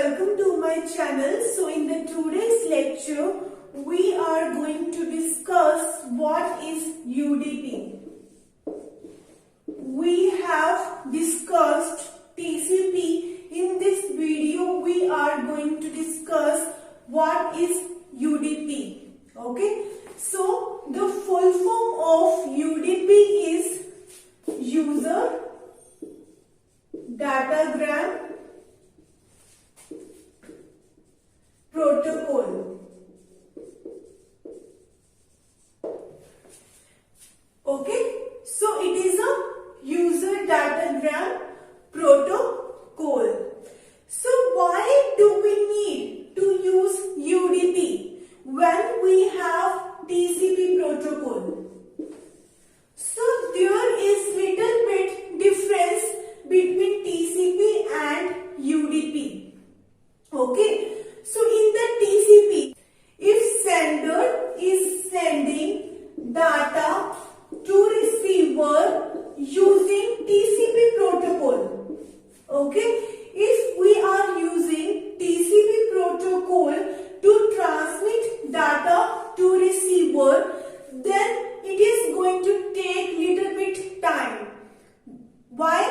welcome to my channel. So in the today's lecture, we are going to discuss what is UDP. We have discussed TCP. In this video, we are going to discuss what is UDP. Okay. So the full form of UDP is User Datagram Protocol. Okay, so it is a user datagram protocol. So why do we need to use UDP when we have TCP protocol? So there is little bit difference between TCP and UDP. Okay. So in the TCP, if sender is sending data to receiver using TCP protocol, okay, if we are using TCP protocol to transmit data to receiver, then it is going to take little bit time. Why?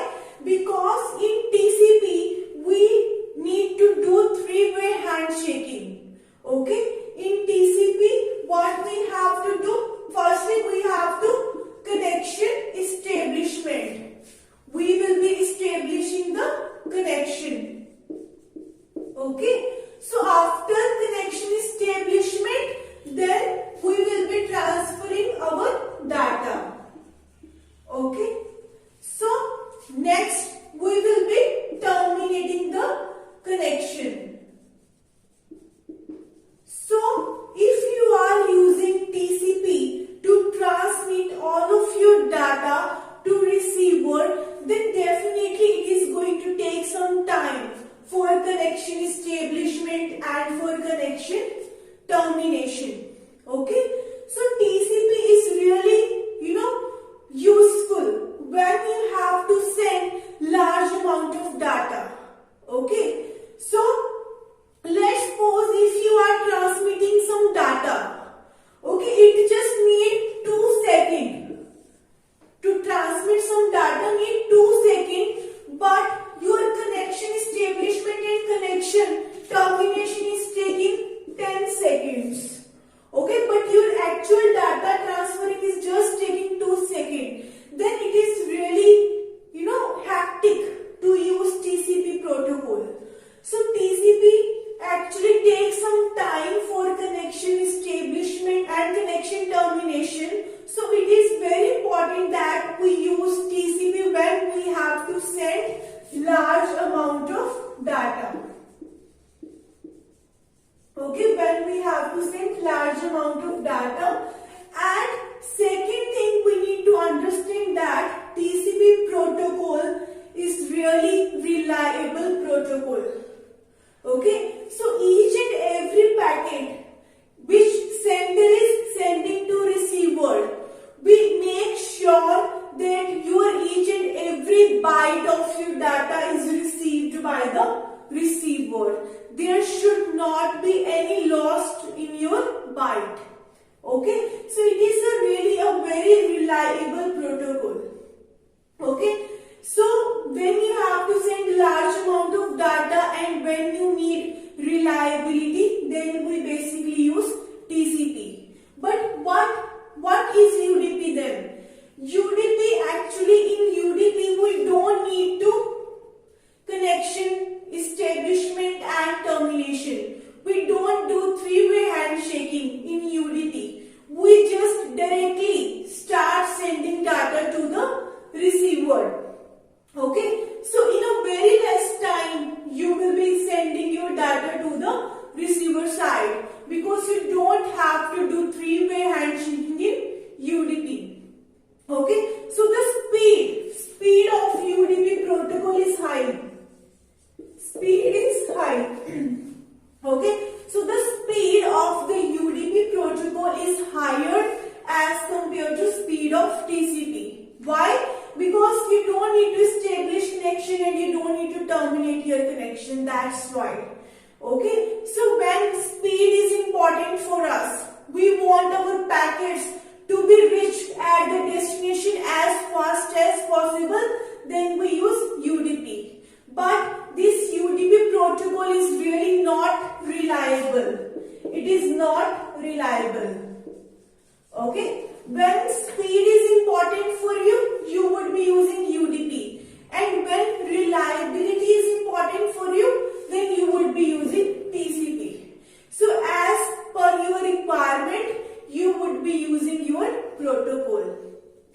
Because in TCP, we need to do three-way handshaking. Okay, in TCP, what we have to do? Firstly, we have to connection establishment. We will be establishing the connection. Okay, so after connection establishment, then we will be transferring our data. Okay, so next we will be terminating the connection. So if you are using TCP to transmit all of your data to receiver, then definitely it is going to take some time for connection establishment and for connection termination. Okay, so TCP is really, useful when you have to send large amount of data. Okay, so let's suppose if you are transmitting some data, okay, it just need 2 seconds. To transmit some data need 2 seconds, but your connection establishment and connection termination is taking 10 seconds. Okay, but your actual data transferring is just taking 2 seconds. Then it is really, hectic to use TCP protocol. So TCP actually takes some time for connection establishment and connection termination. So it is very important that we use TCP when we have to send large amount of data. Okay, when we have to send large amount of data. And second thing, we need to understand that TCP protocol is really reliable protocol. Okay, so each and every packet which sender is sending to receiver, we make sure that your each and every byte of your data is received by the receiver. There should not be any loss in your byte. Okay, so it is a very reliable protocol. Okay, so when you have to send large amount of data and when you need reliability, then we basically use TCP. But what is UDP then? UDP, actually in UDP we don't need to connection establishment and termination. We don't do three-way handshaking in UDP. We just directly start sending data to the receiver. Okay, so in a very less time you will be sending your data to the receiver side because you don't have to do three-way handshaking in UDP. Okay, so the speed of UDP protocol is high. Speed is high. Okay, so the speed of the UDP protocol is higher as compared to speed of TCP. Why? Because you don't need to establish connection and you don't need to terminate your connection, that's why. Okay, so when speed is important for us, we want our packets to be reached at the destination as fast as possible, then we use UDP. But this UDP protocol is really not reliable. It is not reliable. Okay, when speed is important for you, you would be using UDP. And when reliability is important for you, then you would be using TCP. So as per your requirement, you would be using your protocol.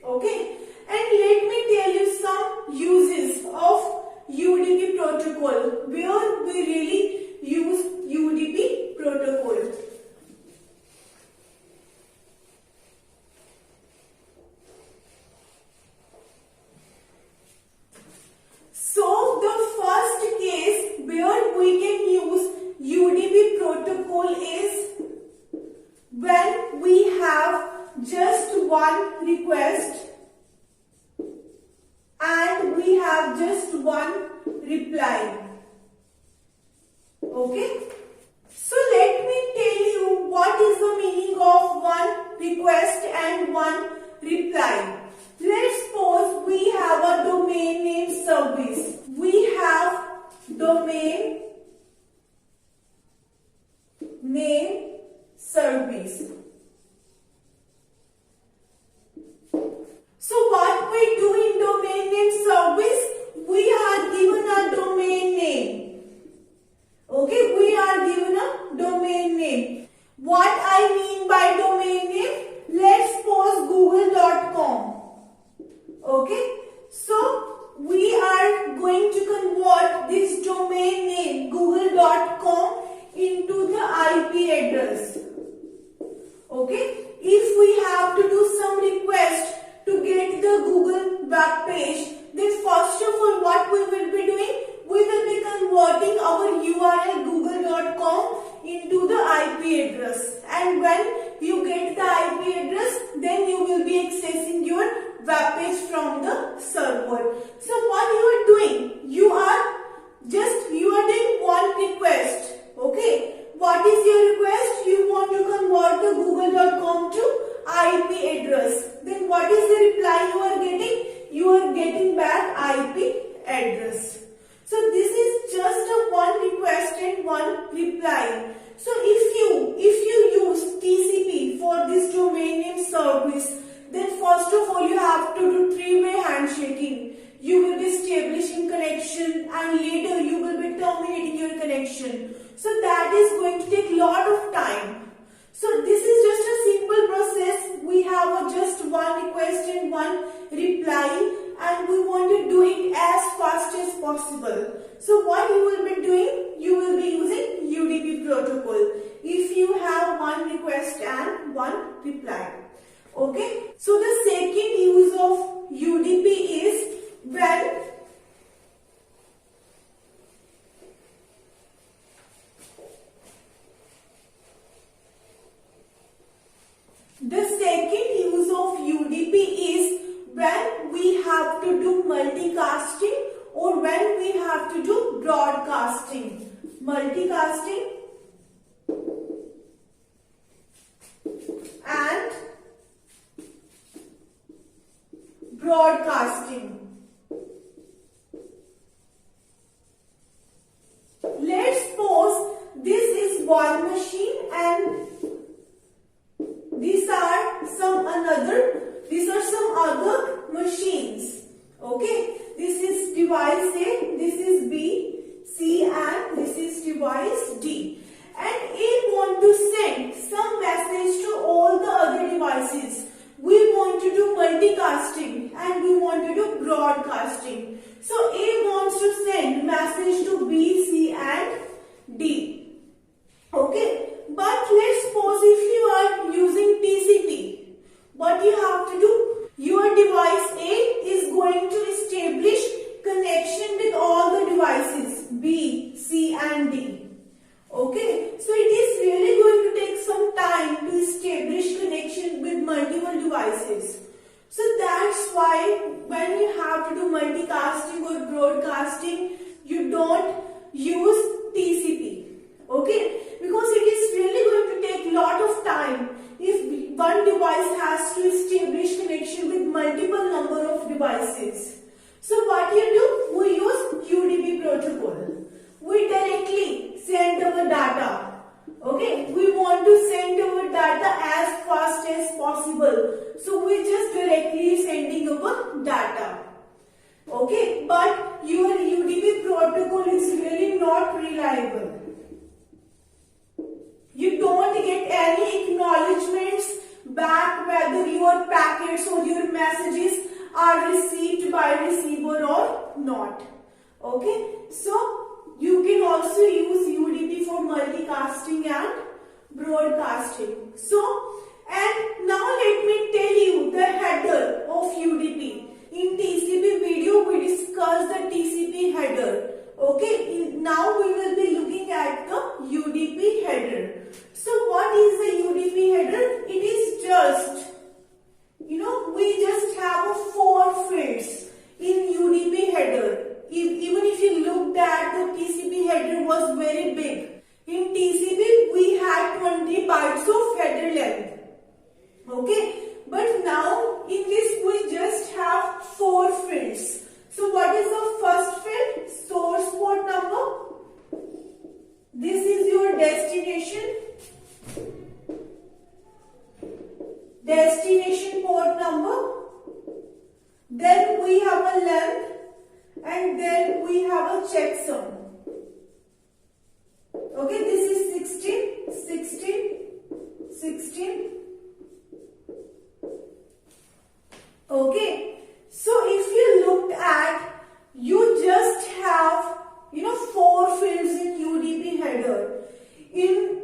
Okay, and let me tell you some uses of UDP protocol where we really use UDP protocol. So the first case where we can use UDP protocol is when we have just one request and we have just one reply. Okay, so let me tell you what is the meaning of one request and one reply. Let's suppose we have a domain name service. We have domain name service. So what we do in domain name service, we are given a domain name. Okay, we are given a domain name. What I mean by domain name, let's suppose google.com. Okay, so we are going to convert this domain name google.com into the IP address. Okay, if we have to do some request to get the Google web page, then first of all what we will be doing, we will be converting our URL google.com into the IP address, and when you get the IP address, then you will be accessing your web page from the server. So what you are doing, you are doing one request. Okay, what is your request? You want to convert the google.com to IP address. Then what is the reply you are getting? You are getting back IP address. So this is just a one request and one reply. So if you use TCP for this domain name service, then first of all you have to do three-way handshaking. You will be establishing connection and later you will be terminating your connection. So that is going to take a lot of time. So this is just a simple process. We have just one request and one reply, and we want to do it as fast as possible. So what you will be doing, you will be using UDP protocol if you have one request and one reply. Okay, so the second use of UDP is when we have to do multicasting or when we have to do broadcasting. Multicasting and broadcasting. Let's suppose this is one machine and these are some other machines. Okay, this is device A, this is B, C, and this is device D. And A want to send some message to all the other devices. We want to do multicasting and we want to do broadcasting. So A wants to send message to B, C, and D. Okay, but let's suppose if you are using TCP, what you have to do? Your device A is going to establish connection with all the devices B, C, and D. use TCP. Okay, because it is really going to take lot of time if one device has to establish connection with multiple number of devices. So what you do, we use UDP protocol. We directly send our data. Okay, we want to send our data as fast as possible. So we just directly sending our data. Okay, but your UDP protocol is really not reliable. You don't get any acknowledgements back whether your packets or your messages are received by receiver or not. Okay, so you can also use UDP for multicasting and broadcasting. So, and now let me tell you the header of UDP. In TCP video, we discussed the TCP header. Okay, now we will be looking at the UDP header. So, what is the UDP header? It is just, we just have 4 fields in UDP header. Even if you looked at the TCP header was very big. In TCP, we had 20 bytes of header length. Okay, but now in this we just have 4 fields. So what is the first field? Source port number. This is your destination. Destination port number. Then we have a length. And then we have a checksum. Okay, this is 16, 16, 16. Okay, so if you looked at, you just have, 4 fields in UDP header. If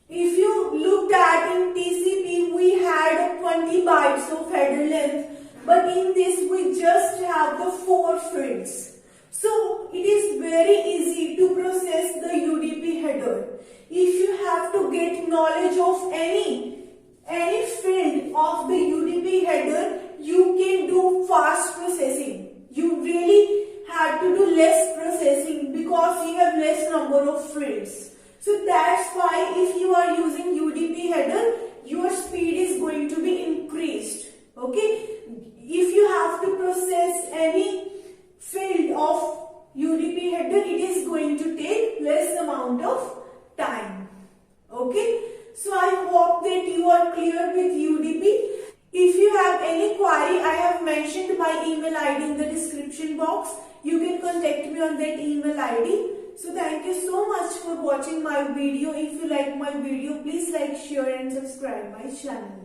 you looked at in TCP, we had 20 bytes of header length. But in this, we just have the 4 fields. So, it is very easy to process the UDP header. If you have to get knowledge of any field of the UDP header, you can do fast processing. You really have to do less processing because you have less number of fields. So, that's why if you are using UDP header, your speed is going to be increased. Okay. If you have to process any field of UDP header, it is going to take less amount of time. Okay. So I hope that you are clear with UDP. If you have any query, I have mentioned my email ID in the description box. You can contact me on that email ID. So thank you so much for watching my video. If you like my video, please like, share and subscribe my channel.